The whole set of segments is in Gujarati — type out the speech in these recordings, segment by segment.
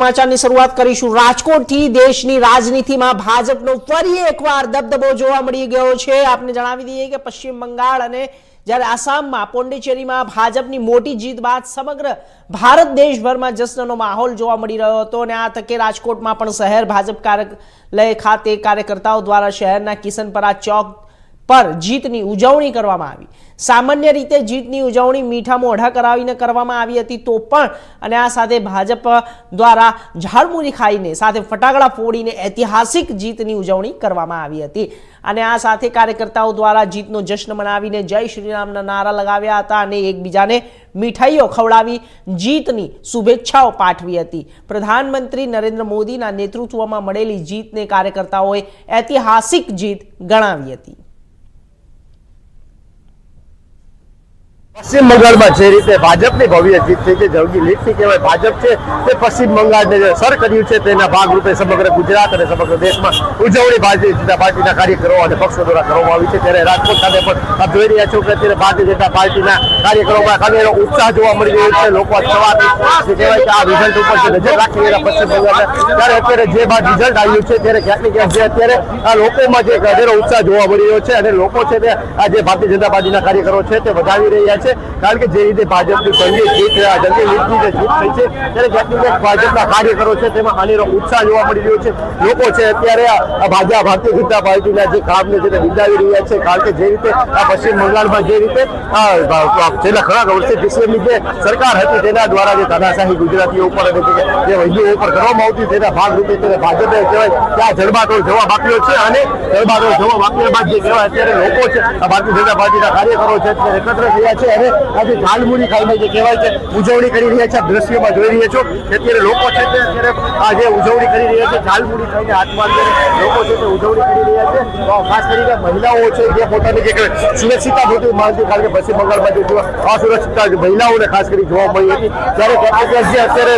સમાચારની શરૂઆત કરીશું રાજકોટથી। દેશની રાજનીતિમાં ભાજપનો ફરી એકવાર દબદબો જોવા મળી ગયો છે। આપને જણાવી દઈએ કે પશ્ચિમ બંગાળ અને જ્યારે આસામમાં પોંડિચેરીમાં ભાજપની મોટી જીત બાદ સમગ્ર ભારત દેશભરમાં જશ્નનો માહોલ જોવા મળી રહ્યો હતો અને આ તકે રાજકોટમાં પણ શહેર ભાજપ કાર્યાલય ખાતે કાર્યકર્તાઓ દ્વારા શહેરના કિશનપરા ચોક पर जीतनी उजवणी करवामां आवी। सामान्य रीते जीतनी उजवणी मीठा मोढा करावीने करवामां आवी हती तो पण अने आ साथे भाजप द्वारा झाड़मूरी खाईने साथे फटाकड़ा फोड़ीने ऐतिहासिक जीतनी उजवणी करवामां आवी हती अने आ साथे कार्यकर्ताओ द्वारा जीतनो जश्न मनावीने जय श्रीरामना नारा लगाव्या हता अने एकबीजाने मीठाईओ खवડાવી जीतनी शुभेच्छाओ पाठवी हती। प्रधानमंत्री नरेंद्र मोदीना नेतृत्वमां मळेली जीतने कार्यकर्ताओए ऐतिहासिक जीत गणावी हती। पश्चिम बंगाल में जे रीते भाजपनी भव्य जीत थी जंगी लीड थी कहवाय भाजप है ते पश्चिम बंगाल ने सर कर्यु छे तेना भागरूपे समग्र गुजरात और समग्र देश में उजवणी भारतीय जनता पार्टी कार्यकरो और पक्षों द्वारा करवामां आवी छे। त्यारे राजकोट खाते पण आप जोई रह्या छो के अत्यारे भारतीय जनता पार्टी कार्यकरो में खालीनो उत्साह जोवा मळी रह्यो छे। लोको सवारथी कहेवाय के आ रिजल्ट पर नजर राखी रह्या पश्चिम बंगाल त्यारे अत्यारे जे बाद रिजल्ट आव्युं छे त्यारे क्यांक ने क्यांक जे अत्यारे आ लोकोमां जे गधेरो उत्साह जोवा मळी रह्यो छे अने लोको छे ते आ जे भारतीय जनता पार्टी कार्यकरो छे ते वधावी रह्या छे। कारण के जे रीते भाजपनी जंगी जीत जंगी लीडनी जे जीत थई छे त्यारे क्यांक भाजपना कार्यकरो छे तेमां आनीनो उत्साह जोवा मळी रह्यो छे। लोको छे अत्यारे भारतीय जनता पार्टीना जे काમને છે તે બિરદાવી રહ્યા છે। કારણ કે જે રીતે આ પશ્ચિમ બંગાળમાં જે રીતે છેલ્લા ઘણા વર્ષે પીસીએમની જે સરકાર હતી તેના દ્વારા જે તાનાશાહી ગુજરાતીઓ ઉપર અને જે વૈદ્યો ઉપર કરવામાં આવતી તેના ભાગરૂપે તેને ભાજપે કહેવાય કે આ જડબાતોડ જવાબ આપ્યો છે અને જડબાતોડ જવાબ આપ્યા બાદ જે કહેવાય અત્યારે લોકો છે ભારતીય જનતા પાર્ટીના કાર્યકરો છે તે એકત્ર થયા છે અને આજે ઝાલમુરી ખાઈને જે કહેવાય છે ઉજવણી કરી રહ્યા છે। આ દ્રશ્યોમાં જોઈ રહ્યા છો અત્યારે લોકો છે તે અત્યારે આ જે ઉજવણી કરી રહ્યા છે ઝાલમુરી ખાઈને હાથમાં લોકો છે તે ઉજવણી કરી રહ્યા છે। ખાસ કરીને મહિલાઓ છે જે પોતાની જે સુરક્ષિતતા નહોતી માંગતી કારણ કે પશ્ચિમ બંગાળમાં જે અસુરક્ષિતતા મહિલાઓને ખાસ કરી જોવા મળી હતી ત્યારે જે અત્યારે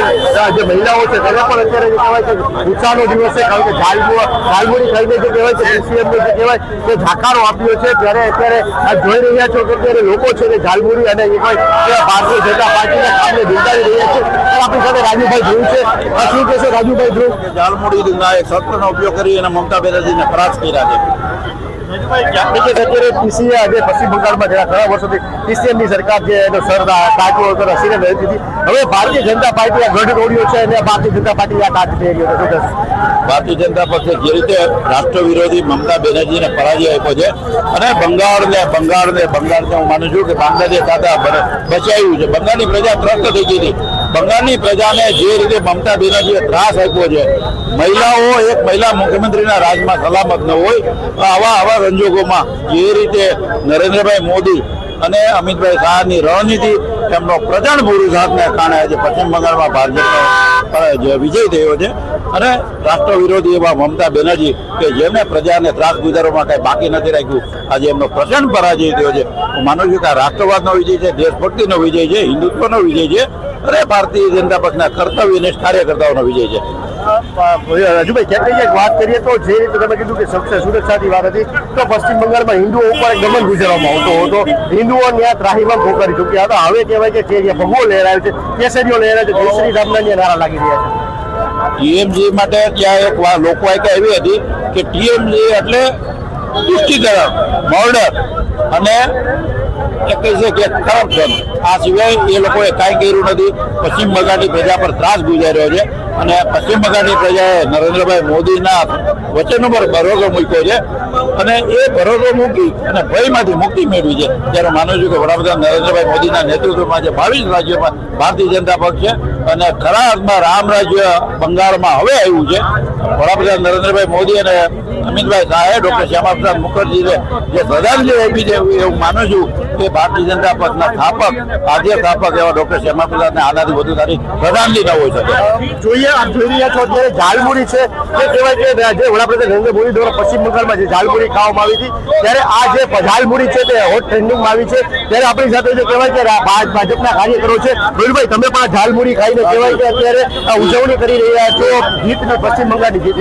જે મહિલાઓ છે તેને પણ અત્યારે જે કહેવાય છે ઉત્સાહનો દિવસ છે। કારણ કે ઝાલમુરી ખાઈને જે કહેવાય છે પીસીએમને જે કહેવાય તે ઝાકારો આપ્યો છે ત્યારે અત્યારે આ જોઈ રહ્યા છો કે અત્યારે લોકો છે તે ઝાલમુરી અને એ ભારતીય જનતા પાર્ટીના કામને બિરદાવી રહ્યા છે। આપણી સાથે રાજુભાઈ ધ્રુવ છે। શું કહેશો રાજુભાઈ ધ્રુવ? ઝાલમુરીના એક શસ્ત્રનો ઉપયોગ કરી અને મમતા બેનર્જીને પરાસ્ત કર્યા છે। અત્યારે પીસીએ આજે પશ્ચિમ બંગાળમાં ઘણા વર્ષોથી પીસીએમની સરકાર જે એનો કાચો હસીને રહેતી હતી હવે ભારતીય જનતા પાર્ટી આ ગઢ તોડ્યો છે અને ભારતીય જનતા પાર્ટી આ કાચ થઈ ગયો છે। ભારતીય જનતા પક્ષે જે રીતે રાષ્ટ્ર વિરોધી મમતા બેનર્જીને પરાજય આપ્યો છે અને બંગાળને હું માનું છું કે બાંગ્લાદેશ સાથે બચાવ્યું છે। બંગાળની પ્રજા ત્રસ્ત થઈ ગઈ હતી। બંગાળની પ્રજાને જે રીતે મમતા બેનર્જીએ ત્રાસ આપ્યો છે મહિલાઓ એક મહિલા મુખ્યમંત્રીના રાજમાં સલામત ન હોય આવા સંજોગોમાં જે રીતે નરેન્દ્રભાઈ મોદી અને અમિતભાઈ શાહની રણનીતિ એમનો પ્રચંડ પુરુષાર્થને કારણે આજે પશ્ચિમ બંગાળમાં ભાજપનો વિજય થયો છે અને રાષ્ટ્ર વિરોધી એવા મમતા બેનર્જી કે જેમને પ્રજાને ત્રાસ ગુજારવા માટે બાકી નથી રાખ્યું આજે એમનો પ્રચંડ પરાજય થયો છે। હું માનું છું કે આ રાષ્ટ્રવાદનો વિજય છે, દેશભક્તિનો વિજય છે, હિન્દુત્વનો વિજય છે અને ભારતીય જનતા પક્ષના કર્તવ્યનિષ્ઠ કાર્યકર્તાઓનો વિજય છે। રાજુભાઈ ક્યાંક વાત કરીએ તો જે રીતે તમે કીધું કે સુરક્ષાની વાત હતી તો પશ્ચિમ બંગાળમાં હિન્દુઓ ઉપર દમન ગુજારવામાં આવતો હતો। હિન્દુઓ ત્યાં ત્રાહીમામ પોકારી ચૂક્યા હતા। હવે કહેવાય કે ભગવો લહેરાયો છે, કેસરીઓ લહેરાયો છે, જય શ્રી રામના નારા લાગી રહ્યા છે। ટીએમસી માટે ત્યાં એક લોકો એવી હતી કે ટીએમસી એટલે દુષ્ટિકરણ, મર્ડર અને કહી છે કે કરપ્શન, આ સિવાય એ લોકોએ કાંઈ કર્યું નથી। પશ્ચિમ બંગાળની પ્રજા પર ત્રાસ ગુજાર્યો છે અને પશ્ચિમ બંગાળની પ્રજાએ નરેન્દ્રભાઈ મોદીના વચનો પર ભરોસો મૂક્યો છે અને એ ભરોસો મૂકી અને ભયમાંથી મુક્તિ મેળવી છે। ત્યારે માનું છું કે વડાપ્રધાન નરેન્દ્રભાઈ મોદીના નેતૃત્વમાં જે 22 રાજ્યોમાં ભારતીય જનતા પક્ષ છે અને ખરા અર્થમાં રામ રાજ્ય બંગાળમાં હવે આવ્યું છે। વડાપ્રધાન નરેન્દ્રભાઈ મોદી અને અમિતભાઈ શાહે ડોક્ટર શ્યામા પ્રસાદ મુખર્જીને જે શ્રદ્ધાંજલિ આપી છે એવું માનું છું કે ભારતીય જનતા પક્ષના સ્થાપક આદ્ય સ્થાપક એવા ડોક્ટર શ્યામા પ્રસાદને આનાથી વધુ સારી શ્રદ્ધાંજલિ ન હોઈ શકે। જોઈએ આપ જોઈ રહ્યા છો અત્યારે ઝાલમુરી છે જે કહેવાય કે જે વડાપ્રધાન નરેન્દ્ર મોદી દ્વારા પશ્ચિમ બંગાળમાં જે ઝાલમુરી ખાવામાં આવી હતી ત્યારે આ જે ઝાલમુરી છે તે હોટ ટ્રેન્ડિંગમાં આવી છે। ત્યારે આપણી સાથે જે કહેવાય કે ભાજપના કાર્યકરો છે રોહિલભાઈ તમે પણ ઝાલમુરી ખાઈને કહેવાય કે અત્યારે ઉજવણી કરી રહ્યા છો જીતની પશ્ચિમ બંગાળની જીત।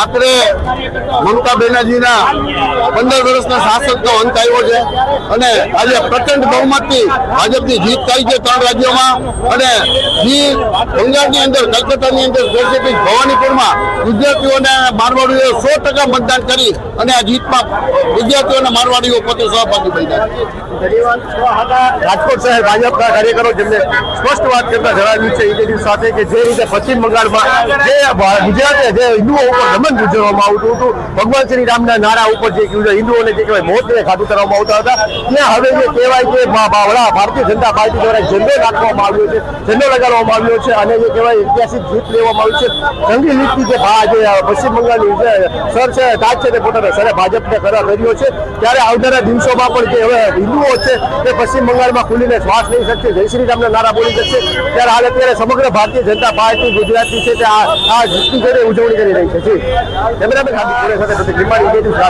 આખરે મમતા બેનર્જીના 15 વર્ષના શાસનનો અંત આવ્યો છે અને આજે પ્રચંડ બહુમતથી ભાજપની જીત થઈ છે 3 રાજ્યોમાં અને બંગાળની અંદર કલકત્તાની અંદર સ્પેસિફિક ભવાનીપુરમાં ગુજરાતીઓને મારવાડીઓ 100% મતદાન કરી અને આ જીતમાં ગુજરાતીઓને મારવાડીઓ પોતે સહભાગી બન્યા છે. રાજકોટ શહેર ભાજપના કાર્યકરો જેમને સ્પષ્ટ વાત કરતા જણાવ્યું છે ઈડેડી સાથે કે જે રીતે પશ્ચિમ બંગાળમાં જે ગુજરાતે જે હિન્દુઓ ઉપર દમન ગુજરવામાં આવતું હતું, ભગવાન શ્રી રામના નારા ઉપર જે હિન્દુઓને જે કહેવાય મોતને ખાતું કરવામાં આવતા હતા, ત્યાં હવે જે કહેવાય કે ભારતીય જનતા પાર્ટી દ્વારા ઝંડો રાખવામાં આવ્યો છે, ઝંડો લગાડવામાં આવ્યો છે અને જે કહેવાય ઐતિહાસિક જીત લેવામાં આવી છે. જંગી લીટથી જે પશ્ચિમ બંગાળની જે સર છે તાજ છે તે પોતાના સરે ભાજપને કરાર કર્યો છે. ત્યારે આવનારા દિવસોમાં પણ જે હવે હિન્દુઓ છે તે પશ્ચિમ બંગાળમાં ખુલીને શ્વાસ લઈ શકશે, જય શ્રી રામના નારા બોલી શકશે. ત્યારે હાલ અત્યારે સમગ્ર ભારતીય જનતા પાર્ટી ગુજરાતની છે તે આ જીતની ઉજવણી કરી રહી છે. કેમેરામેન હાર્દિક સાથે